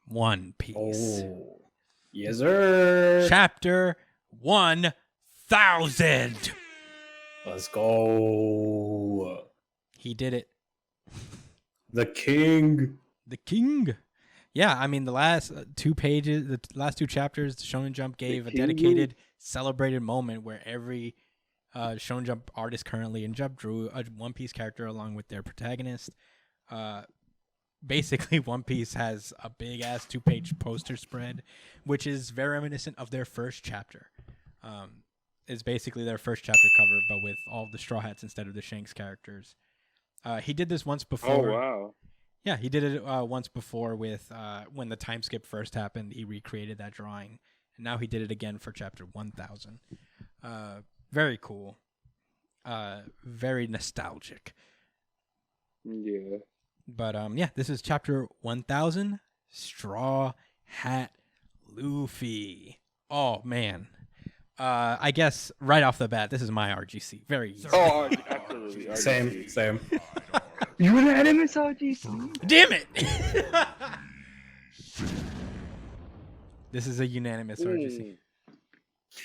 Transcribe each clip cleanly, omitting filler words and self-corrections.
One Piece. Oh, yes, sir. Chapter 1000. Let's go. He did it. The king. The king. Yeah, I mean, the last 2 pages, the last 2 chapters, Shonen Jump gave a dedicated, celebrated moment where every Shonen Jump artist currently in Jump drew a One Piece character along with their protagonist. Basically, One Piece has a big-ass 2-page poster spread, which is very reminiscent of their first chapter. It's basically their first chapter cover, but with all the Straw Hats instead of the Shanks characters. He did this once before. Oh, wow. Yeah, he did it once before with when the time skip first happened. He recreated that drawing, and now he did it again for chapter 1000. Very cool. Very nostalgic. Yeah. But yeah, this is chapter 1000, Straw Hat Luffy. Oh man. I guess right off the bat, this is my RGC. Very easy. Oh, absolutely. RGC. Same. Unanimous RGC. Damn it! This is a unanimous RGC.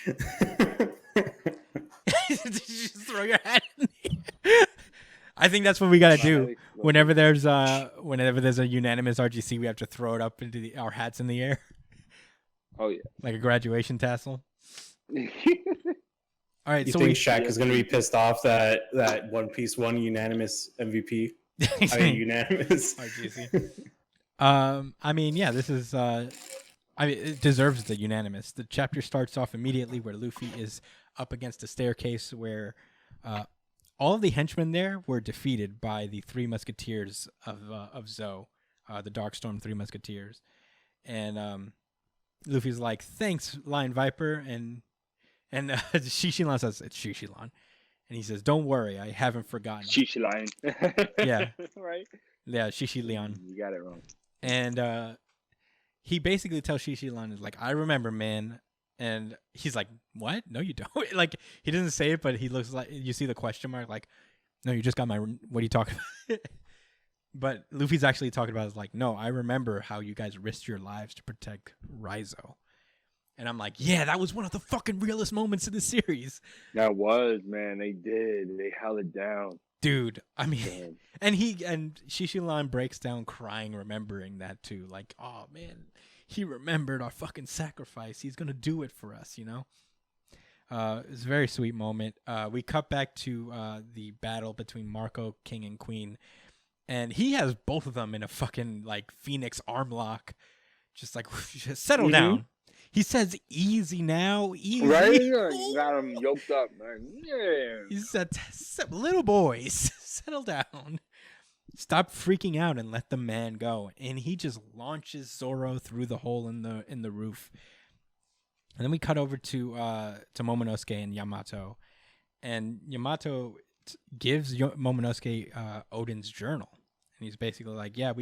Did you just throw your hat in the air? I think that's what we gotta do. Whenever there's a unanimous RGC, we have to throw it up into our hats in the air. Oh yeah. Like a graduation tassel. All right, You so think Shaq is going to be pissed off that One Piece won unanimous MVP? I mean, unanimous. RGC. I mean, yeah, this is. It deserves the unanimous. The chapter starts off immediately where Luffy is up against a staircase where all of the henchmen there were defeated by the 3 Musketeers of Zou, the Darkstorm 3 Musketeers, and Luffy's like, "Thanks, Lion Viper," and Shishilan says, "It's Shishilan," and he says, "Don't worry, I haven't forgotten." Shishilan. Yeah. Right? Yeah, Shishilian. You got it wrong. And he basically tells Shishilan, is like, "I remember, man." And he's like, "What? No, you don't." Like, he doesn't say it, but he looks like, you see the question mark, like, "No, you just got my, what are you talking about?" But Luffy's actually talking about is like, "No, I remember how you guys risked your lives to protect Raizo." And I'm like, yeah, that was one of the fucking realest moments in the series. That was, man. They did. They held it down. Dude, I mean, Man. and Shishilan breaks down crying, remembering that too. Like, oh man, he remembered our fucking sacrifice. He's gonna do it for us, you know? It's a very sweet moment. We cut back to the battle between Marco, King, and Queen. And he has both of them in a fucking, like, Phoenix arm lock. Just like, just settle down. He says, "Easy now, easy." Right? You got him yoked up, man. Yeah. He said, "Little boys, settle down. Stop freaking out and let the man go." And he just launches Zoro through the hole in the roof. And then we cut over to Momonosuke and Yamato. And Yamato gives Momonosuke Odin's journal. And he's basically like, "Yeah,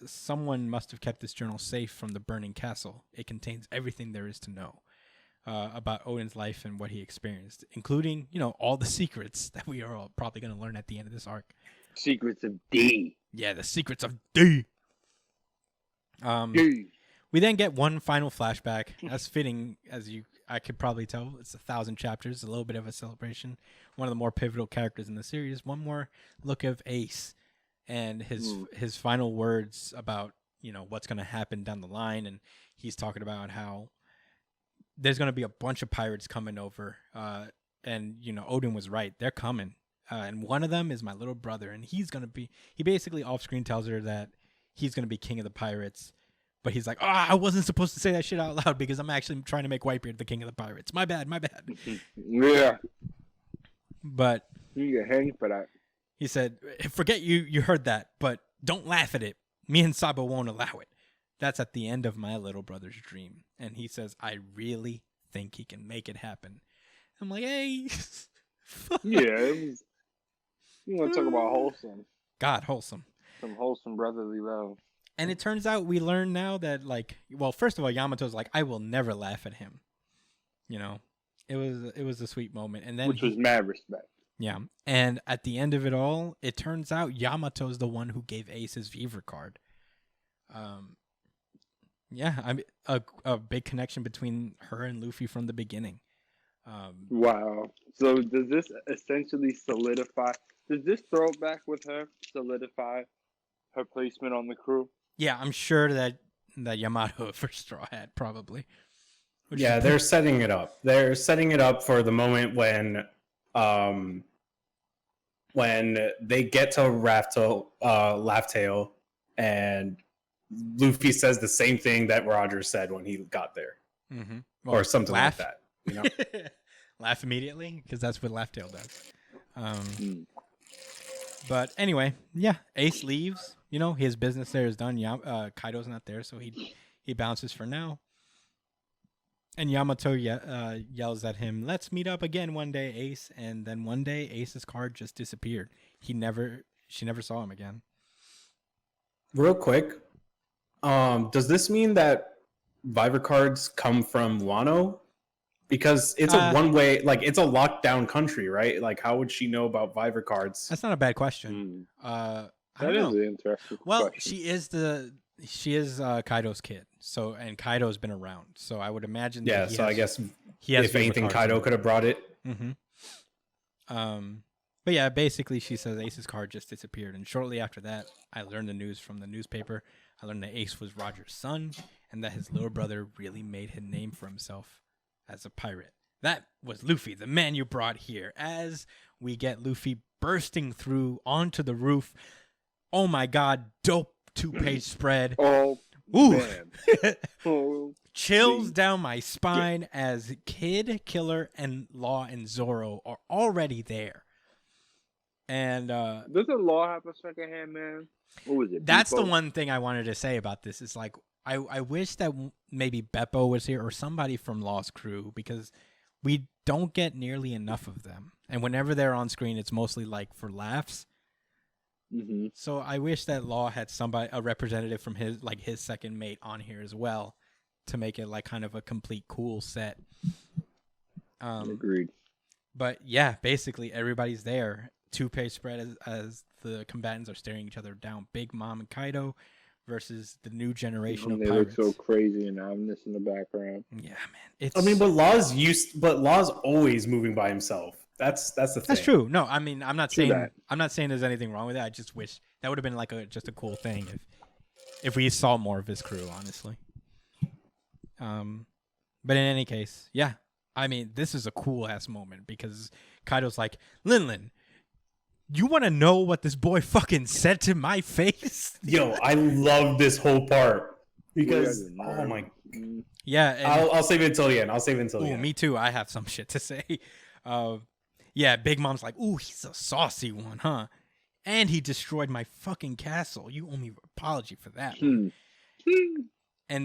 someone must have kept this journal safe from the burning castle. It contains everything there is to know about Odin's life and what he experienced, including, all the secrets that we are all probably going to learn at the end of this arc." Secrets of D. Yeah, the secrets of D. D. We then get one final flashback. That's fitting, I could probably tell. It's 1,000 chapters, a little bit of a celebration. One of the more pivotal characters in the series. One more look of Ace and his final words about, what's going to happen down the line. And he's talking about how there's going to be a bunch of pirates coming over. And, Odin was right. They're coming. And one of them is my little brother. And he basically off screen tells her that he's going to be king of the pirates. But he's like, I wasn't supposed to say that shit out loud because I'm actually trying to make Whitebeard the king of the pirates. My bad. Yeah. But You get hanged for that. he said, "Forget you heard that, but don't laugh at it. Me and Sabo won't allow it. That's at the end of my little brother's dream." And he says, "I really think he can make it happen." I'm like, hey. Yeah. You want to talk about wholesome. God, wholesome. Some wholesome brotherly love. And it turns out we learn now that, first of all, Yamato's like, "I will never laugh at him." It was a sweet moment. And then Which was mad respect. Yeah. And at the end of it all, it turns out Yamato's the one who gave Ace his fever card. Yeah, I mean a big connection between her and Luffy from the beginning. Wow. So does this essentially solidify? Does this throwback with her solidify her placement on the crew? Yeah, I'm sure that Yamato for Straw Hat probably. Yeah, they're setting it up. They're setting it up for the moment when they get to Laugh-Tail, and Luffy says the same thing that Roger said when he got there, or something like that. You know, laugh immediately because that's what Laugh-Tail does. But anyway, yeah, Ace leaves. You know, his business there is done. Kaido's not there, so he bounces for now. And Yamato yells at him, "Let's meet up again one day, Ace." And then one day, Ace's card just disappeared. She never saw him again. real quick, does this mean that Viber cards come from Wano? Because it's a one-way, like it's a lockdown country, right? Like, how would she know about Viber cards? That's not a bad question. I don't know. An interesting Well, question. she is Kaido's kid. So, and Kaido's been around. So I would imagine. Yeah. That So I guess he has if anything, Kaido could have brought it. But yeah, basically she says Ace's card just disappeared. And shortly after that, I learned the news from the newspaper. I learned that Ace was Roger's son and that his little brother really made a name for himself as a pirate. That was Luffy, the man you brought here. As we get Luffy bursting through onto the roof. Oh my God, dope 2-page spread. Oh, ooh. man. Oh, chills down my spine as Kid, Killer, and Law and Zoro are already there. And doesn't Law have a second hand, man? What was it? That's Beppo? the one thing I wanted to say about this. Is like I wish that maybe Beppo was here or somebody from Law's crew, because we don't get nearly enough of them. And whenever they're on screen, it's mostly like for laughs. Mm-hmm. So I wish that Law had a representative from his second mate on here as well, to make it like kind of a complete cool set. Agreed. But yeah, basically everybody's there. 2-page spread as the combatants are staring each other down. Big Mom and Kaido versus the new generation of pirates. They look so crazy and ominous in the background. Yeah, man. But Law's always moving by himself. That's the thing. That's true. No, I mean, I'm not saying there's anything wrong with it. I just wish that would have been like just a cool thing if we saw more of his crew, honestly. But in any case, yeah. I mean, this is a cool ass moment because Kaido's like, Linlin, you want to know what this boy fucking said to my face? Yo, I love this whole part because oh my. Yeah, I'll save it until the end. Me too. I have some shit to say. Yeah, Big Mom's like, ooh, he's a saucy one, huh? And he destroyed my fucking castle. You owe me an apology for that. And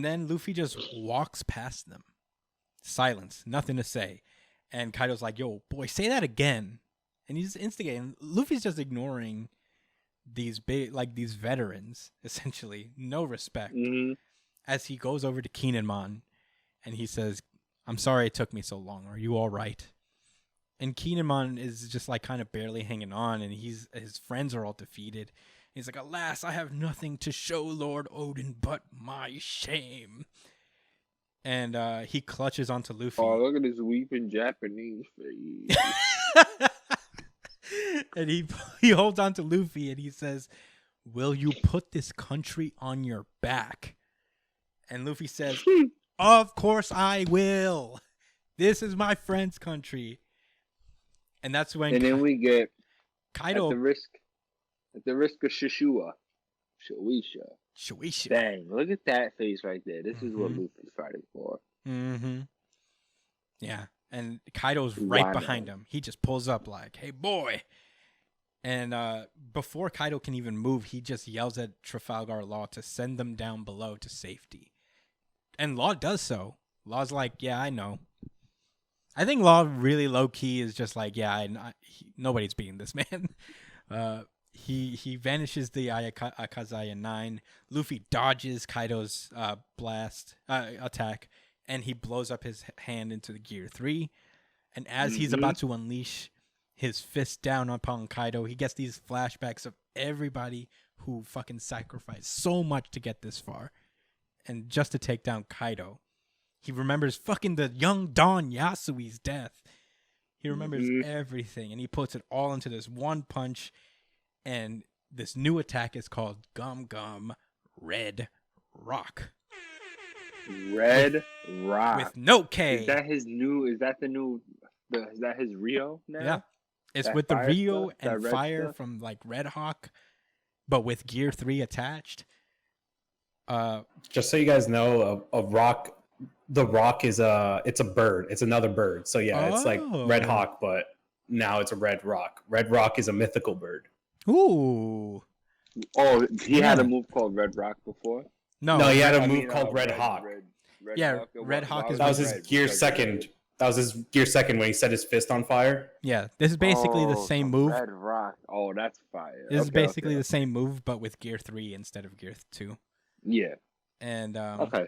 then Luffy just walks past them. Silence, nothing to say. And Kaido's like, yo, boy, say that again. And he's instigating. Luffy's just ignoring these these veterans, essentially. No respect. Mm-hmm. As he goes over to Kinemon and he says, I'm sorry it took me so long. Are you all right? And Kinemon is just like kind of barely hanging on, and his friends are all defeated. He's like, alas, I have nothing to show Lord Odin but my shame. And he clutches onto Luffy. Oh, look at his weeping Japanese face. And he holds on to Luffy and he says, will you put this country on your back? And Luffy says, of course I will. This is my friend's country. And that's when then we get Kaido at the risk of Shueisha. Dang, look at that face right there. This is what Luffy's fighting for. Mm-hmm. Yeah. And Kaido's right behind him. He just pulls up like, hey, boy. And before Kaido can even move, he just yells at Trafalgar Law to send them down below to safety. And Law does so. Law's like, yeah, I know. I think Law really low-key is just like, yeah, nobody's beating this man. He vanishes the Akazaya 9. Luffy dodges Kaido's blast attack, and he blows up his hand into the Gear 3. And as he's about to unleash his fist down upon Kaido, he gets these flashbacks of everybody who fucking sacrificed so much to get this far. and just to take down Kaido. He remembers fucking the young Don Yasui's death. He remembers everything, and he puts it all into this one punch. And this new attack is called Gum Gum Red Rock. Red Rock with no K. Is that his new? Is that the new? Is that his Rio now? Yeah, it's that with the Rio stuff, and fire stuff? from like Red Hawk, but with Gear 3 attached. Just so you guys know, a rock, the rock is it's a bird. It's another bird. So yeah, it's like Red Hawk, but now it's a red rock. Red Rock is a mythical bird. Ooh. Oh, he had a move called Red Rock before. No, he had a move called Red Hawk. Red Hawk is that was his gear second. That was his gear second when he set his fist on fire. Yeah, this is basically the same move. Red Rock. Oh, that's fire. This is basically the same move, but with Gear 3 instead of Gear 2. Yeah. And okay.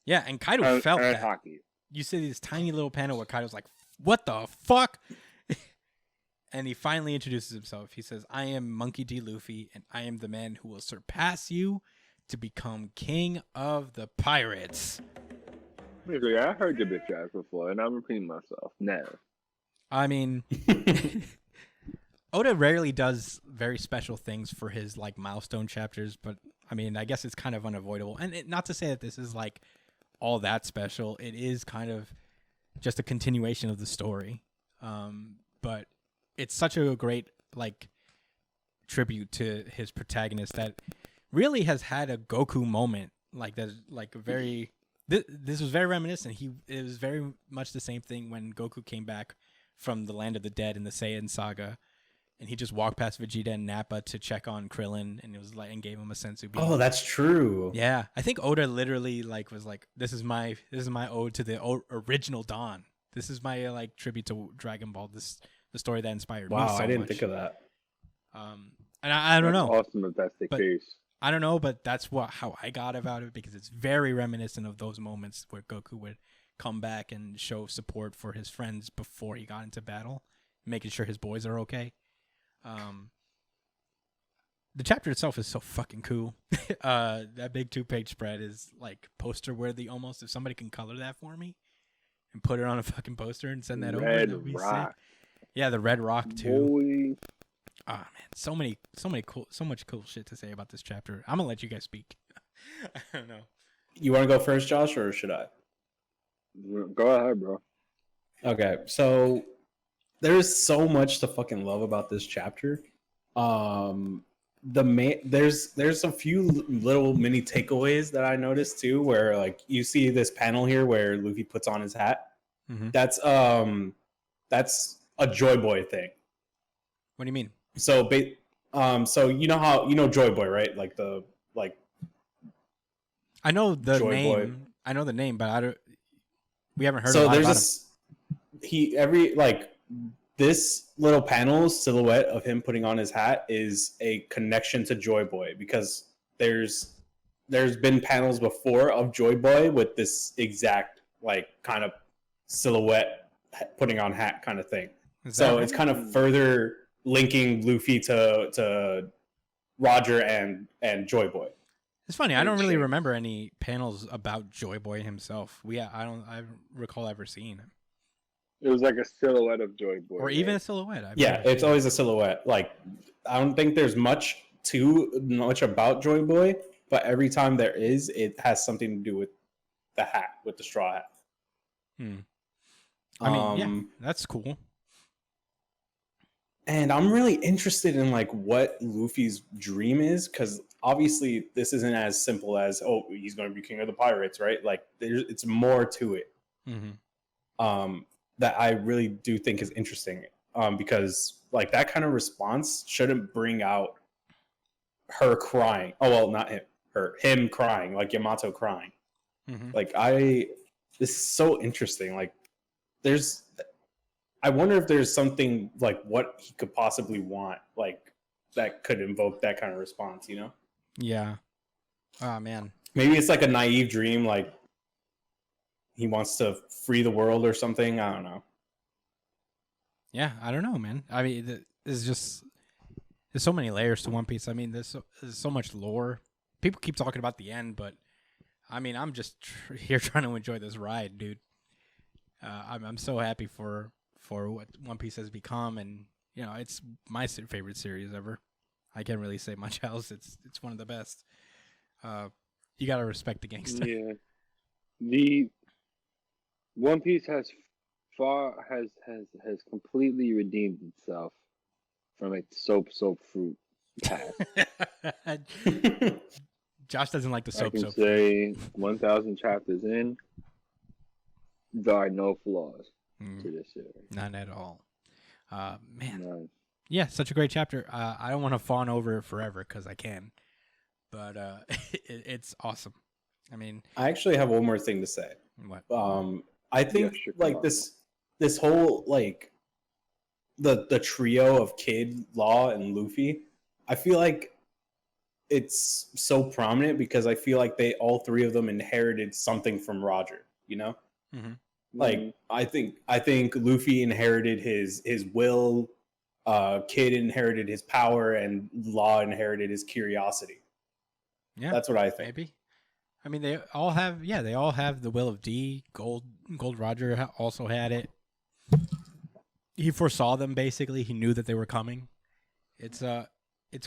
Yeah, and Kaido felt that. Hockey. You see this tiny little panel where Kaido's like, "What the fuck?" And he finally introduces himself. He says, "I am Monkey D. Luffy, and I am the man who will surpass you to become king of the pirates." Yeah, I heard your bitch ass before, and I'm repeating myself now. I mean, Oda rarely does very special things for his like milestone chapters, but I mean, I guess it's kind of unavoidable. And not to say that this is like all that special. It is kind of just a continuation of the story. But it's such a great like tribute to his protagonist that really has had a Goku moment like that, like a very. This was very reminiscent. It was very much the same thing when Goku came back from the land of the dead in the Saiyan saga, and he just walked past Vegeta and Nappa to check on Krillin, and it was like and gave him a senzu bean. Oh, that's true. Yeah, I think Oda literally like was like, "This is my ode to the original Dawn. This is my like tribute to Dragon Ball. The story that inspired me." Wow, so I didn't much. think of that. And I don't know. Awesome if that's the case. I don't know, but that's how I got about it, because it's very reminiscent of those moments where Goku would come back and show support for his friends before he got into battle, making sure his boys are okay. The chapter itself is so fucking cool. That big 2-page spread is like poster worthy almost. If somebody can color that for me and put it on a fucking poster and send that over, that'd be sick. Yeah, the Red Rock too. Boy. Oh man, so much cool shit to say about this chapter. I'm gonna let you guys speak. I don't know. You want to go first, Josh, or should I? Go ahead, bro. Okay, so there is so much to fucking love about this chapter. There's a few little mini takeaways that I noticed too, where like you see this panel here where Luffy puts on his hat. Mm-hmm. That's a Joy Boy thing. What do you mean? So, so you know Joy Boy, right? Like I know the Joy name. Boy. I know the name, but we haven't heard. So a lot there's about him. This little panel silhouette of him putting on his hat is a connection to Joy Boy, because there's been panels before of Joy Boy with this exact like kind of silhouette putting on hat kind of thing. So it's kind of further linking Luffy to Roger and Joy Boy. It's funny. I don't really remember any panels about Joy Boy himself. I don't recall ever seeing him. It was like a silhouette of Joy Boy, or even a silhouette. It's always a silhouette. Like I don't think there's much about Joy Boy, but every time there is, it has something to do with the hat, with the straw hat. I mean, yeah, that's cool. And I'm really interested in like what Luffy's dream is, because obviously this isn't as simple as, oh, he's going to be king of the pirates, right? Like it's more to it. Mm-hmm. That I really do think is interesting, because like that kind of response shouldn't bring out her crying. Oh well, not him crying, like Yamato crying. Mm-hmm. Like this is so interesting. Like I wonder if there's something like what he could possibly want, like that could invoke that kind of response, you know? Yeah. Oh man. Maybe it's like a naive dream, like he wants to free the world or something. I don't know. Yeah, I don't know, man. I mean, there's so many layers to One Piece. I mean, there's so much lore. People keep talking about the end, but I mean, I'm just here trying to enjoy this ride, dude. I'm so happy for what One Piece has become, and you know, it's my favorite series ever. I can't really say much else. It's one of the best. You gotta respect the gangster. Yeah. The One Piece has completely redeemed itself from its soap fruit past. Josh doesn't like the I soap. can say 1,000 chapters in, there are no flaws to this series. None at all. Man, None. yeah, such a great chapter. I don't want to fawn over it forever because I can, but it's awesome. I mean, I actually have one more thing to say. what? I think Yeah, sure, like come this whole like the trio of Kid, Law, and Luffy. I feel like it's so prominent because I feel like they all three of them inherited something from Roger. You know, Mm-hmm. like I think Luffy inherited his will. Kid inherited his power, and Law inherited his curiosity. Yeah, That's what I think. maybe. I mean, they all have. Yeah, they all have the will of D. Gold Roger also had it. He foresaw them. Basically, he knew that they were coming. It's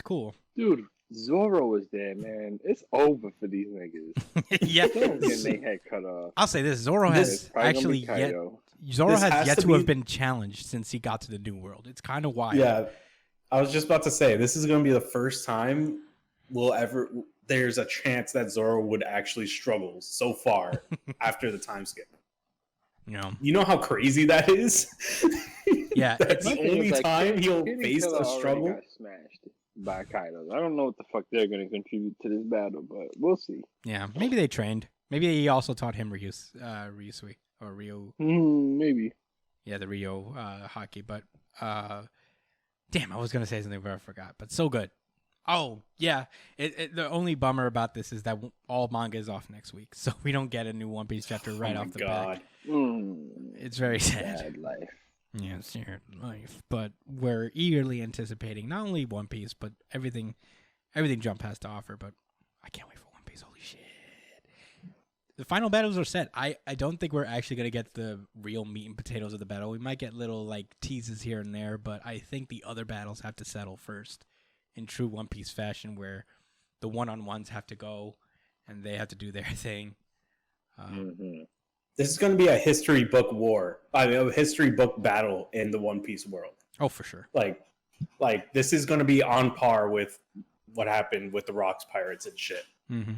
cool. Dude, Zoro was there, man. It's over for these niggas. Yeah, They don't get their head cut off. I'll say this: Zoro This has It's probably gonna actually be yet. Kaido. Zoro This has has yet to to have be- been challenged since he got to the New World. It's kind of wild. Yeah, I was just about to say this is going to be the first time there's a chance that Zoro would actually struggle so far after the time skip. You know how crazy that is? Yeah, That's My the thing only is, like, time he'll Kid and face Killer a already struggle. got smashed by Kaido. I don't know what the fuck they're going to contribute to this battle, but we'll see. Yeah, maybe they trained. Maybe he also taught him Ryusui or Ryo. Maybe. Yeah, the Rio hockey. But damn, I was gonna say something but I forgot. But so good. Oh yeah, the only bummer about this is that all manga is off next week, so we don't get a new One Piece chapter right Oh my off the God. bat. It's very sad. Bad life. Yeah, it's your life. But we're eagerly anticipating not only One Piece but everything Jump has to offer. But I can't wait for One Piece. Holy shit! The final battles are set. I don't think we're actually gonna get the real meat and potatoes of the battle. We might get little like teases here and there, but I think the other battles have to settle first, in true One Piece fashion, where the one-on-ones have to go and they have to do their thing. This is going to be a history book war. A history book battle in the One Piece world. Oh, for sure. Like this is going to be on par with what happened with the Rocks Pirates and shit. Mm-hmm.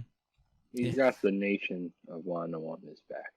He's got the nation of Wano on his back.